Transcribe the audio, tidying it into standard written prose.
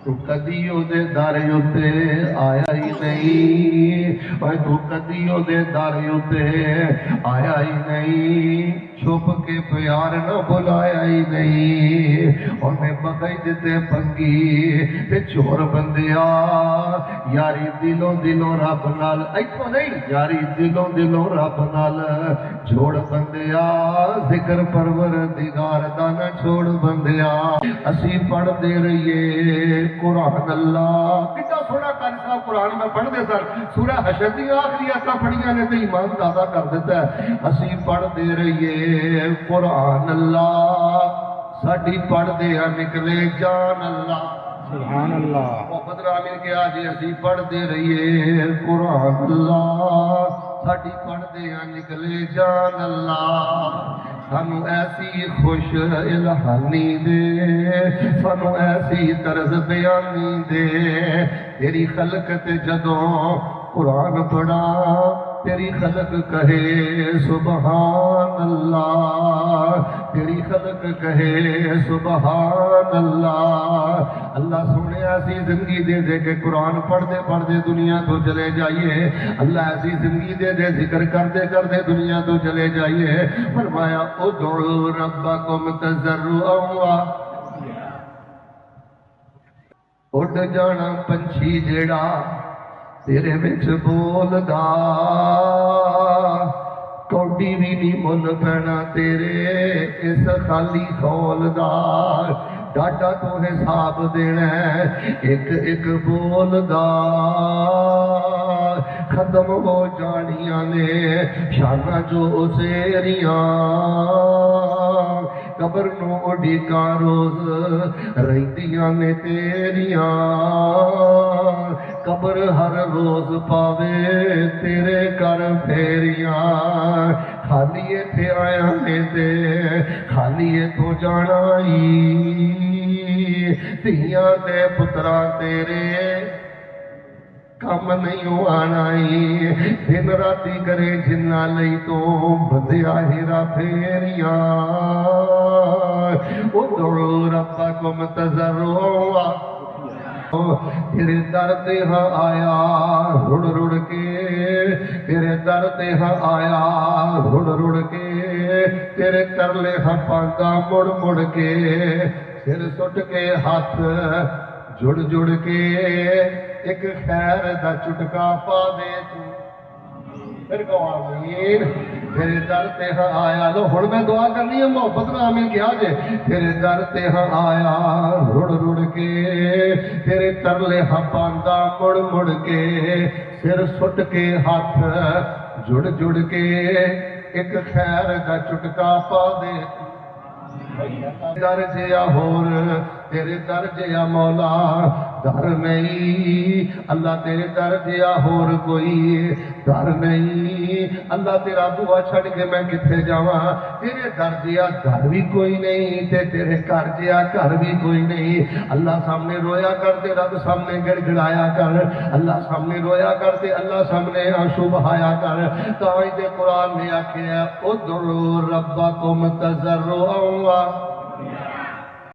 तू कदी ओदे दर उत्ते आया ही नहीं, और तू कदी ओदे दर उत्ते आया ही नहीं, छुप के प्यार न बुलाया ही नहीं। उन्हें बगैज ते पंगी ते चोर बंदिया यारी दिलों दिलों रब नाल, इथों नहीं यारी दिलों दिलों रब नाल जोड़ बंदिया, जिक्र परवरदिगार दा न छोड़ बंदिया। असी पढ़ते रहिए कुरान अल्लाह, कितना सोहना कारी साहब कुरान में पढ़ते सर, सूरह हशर दी आखिरी आयतां पढ़ियां ने ते ईमान दादा कर दिता है। असी पढ़ते रहिए कुरान अल्लाह, साडी पढ़दे आ निकले जान अल्लाह, सुभान अल्लाह। मोहम्मद रामीन के आज असी पढ़ते रहिए कुरान अल्लाह, साडी पढ़दे आ निकले जान अल्लाह। सानू ऐसी खुश इल्हानी दे, सानू ऐसी तरज बयानी दे, तेरी खलकत जदों कुरान पढ़ा तेरी खलक कहे सुबहान अल्लाह, तेरी खलक कहे सुबहान अल्लाह। अल्लाह सोने ऐसी जिंदगी दे दे के कुरान पढ़ते पढ़ते दुनिया तो चले जाइए, अल्लाह ऐसी जिंदगी दे दे जिक्र करते करते दुनिया तो चले जाइए। फरमाया उदउ रब्बकुम तज़र्रुअन, उड़ जाना पंछी जेड़ा तेरे विच बोलदा, कौडी भी नहीं मुल पैना तेरे इस खाली खौल दा। डाटा तो हिसाब देना एक एक बोल दा, खत्म हो जानिया ने शाना जो सेरियां, कबर नू उड़ीका रोज रहिंदियां ने तेरियां, कबर हर रोज पावे तेरे कर फेरियां। खाली इत्थे आया ने ते खाली तो जाना ही, धियां ते पुत्रा तेरे कम नहीं आना ही। दिन राती करे जिन्ना लई तो बंदिया हेरा फेरियां, उदउ रब्बकुम तज़र्रुअन, तेरे दर ते हाँ आया रुड़ रुड़ के, तेरे दर ते हाँ आया रुड़ रुड़ के, तेरे करले हाँ पांदा मुड़ मुड़ के, सिर सुट के हाथ जुड़ जुड़ के, एक खैर दा चुटका पा दे तू। फिर कहो आमीन। तेरे दर ते हाँ आया, लो हुण मैं दुआ करनी है मोहब्बत में आमीन क्या जे। तेरे दर ते हाँ आया रुड़ रुड़ के, तेरे तरले हाँ पांदा मुड़ मुड़ के, सिर सुट के हाथ जुड़ जुड़ के, एक खैर दा चुटका पा दे। दर जिया होर तेरे दर जिया मौला दर नहीं, अल्लाह तेरे दर जिया होर कोई दर नहीं। अल्लाह तेरा दुआ छड़ के मैं किथे जावा, तेरे दर जिया दर भी कोई नहीं, ते तेरे घर जिया घर भी कोई नहीं। अल्लाह सामने रोया कर ते रब सामने गिड़गिड़ाया कर, अल्लाह सामने रोया कर ते अल्लाह सामने आंसू बहाया कर। ताई ते कुरान ने आखिया उदउ रब्बकुम तज़र्रुअन,